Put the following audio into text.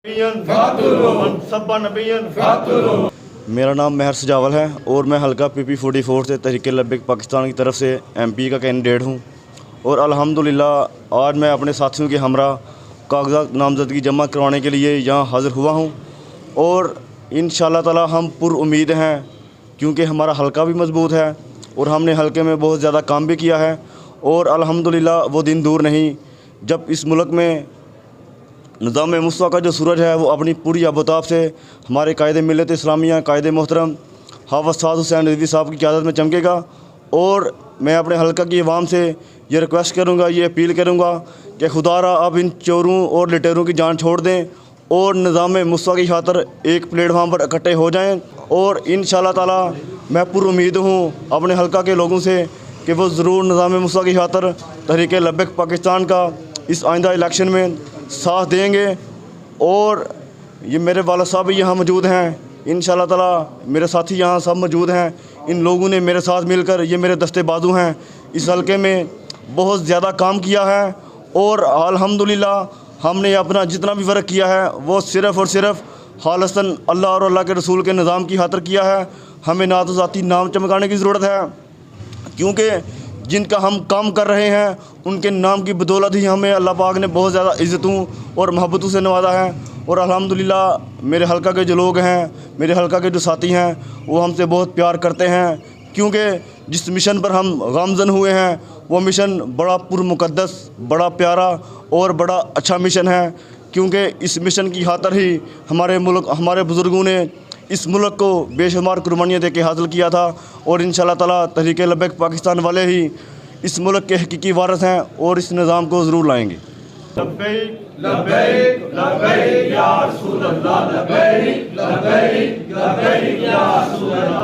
मेरा नाम महर सजावल है और मैं हल्का PP44 से तहरीक लब्बैक पाकिस्तान की तरफ से MP का कैंडिडेट हूँ। और अल्हम्दुलिल्लाह आज मैं अपने साथियों के हमरा कागजात नामजदगी जमा करवाने के लिए यहाँ हाज़िर हुआ हूँ। और इंशाअल्लाह ताला हम पुरुम्मीद हैं क्योंकि हमारा हल्का भी मजबूत है और हमने हल्के में बहुत ज़्यादा काम भी किया है। और अल्हम्दुलिल्लाह वो दिन दूर नहीं जब इस मुल्क में निज़ाम मुस्तफ़ा का जो सूरज है वो अपनी पूरी आबोताब से हमारे कायदे मिल्लत इस्लामिया कायदे मोहतरम हाफ़िज़ साद हुसैन रिज़वी साहब की क़यादत में चमकेगा। और मैं अपने हल्का की आवाम से ये रिक्वेस्ट करूँगा, ये अपील करूँगा कि खुदारा अब इन चोरों और लुटेरों की जान छोड़ दें और निज़ाम मुस्तफ़ा की खातर एक प्लेटफार्म पर इकट्ठे हो जाएँ। और इंशाअल्लाह ताला मैं पुरुम्मीद हूँ अपने हल्का के लोगों से कि वो ज़रूर निज़ाम मुस्तफ़ा की खातर तहरीक लब्बैक पाकिस्तान का इस आइंदा इलेक्शन में साथ देंगे। और ये मेरे वाला साहब भी यहाँ मौजूद हैं, इंशाअल्लाह ताला मेरे साथी यहाँ सब मौजूद हैं। इन लोगों ने मेरे साथ मिलकर, ये मेरे दस्ते बाजू हैं, इस हल्के में बहुत ज़्यादा काम किया है। और अल्हम्दुलिल्लाह हमने अपना जितना भी वर्क किया है वो सिर्फ़ और सिर्फ खालिसन अल्लाह और अल्लाह के रसूल के निज़ाम की खातर किया है। हमें ना तो ज़ाती नाम चमकाने की ज़रूरत है क्योंकि जिनका हम काम कर रहे हैं उनके नाम की बदौलत ही हमें अल्लाह पाक ने बहुत ज़्यादा इज़्ज़तों और मोहब्बतों से नवाजा है। और अल्हम्दुलिल्लाह मेरे हल्का के जो लोग हैं, मेरे हल्का के जो साथी हैं वो हमसे बहुत प्यार करते हैं क्योंकि जिस मिशन पर हम गामज़न हुए हैं वो मिशन बड़ा पुरमुक़द्दस, बड़ा प्यारा और बड़ा अच्छा मिशन है। क्योंकि इस मिशन की खातर ही हमारे मुल्क, हमारे बुज़ुर्गों ने इस मुल्क को बेशुमार कुर्बानियाँ दे के हासिल किया था। और इंशाअल्लाह ताला तहरीक लब्बैक पाकिस्तान वाले ही इस मुल्क के हकीकी वारिस हैं और इस निज़ाम को ज़रूर लाएंगे। लब्बैक लब्बैक लब्बैक या रसूल अल्लाह, लब्बैक लब्बैक लब्बैक या रसूल अल्लाह।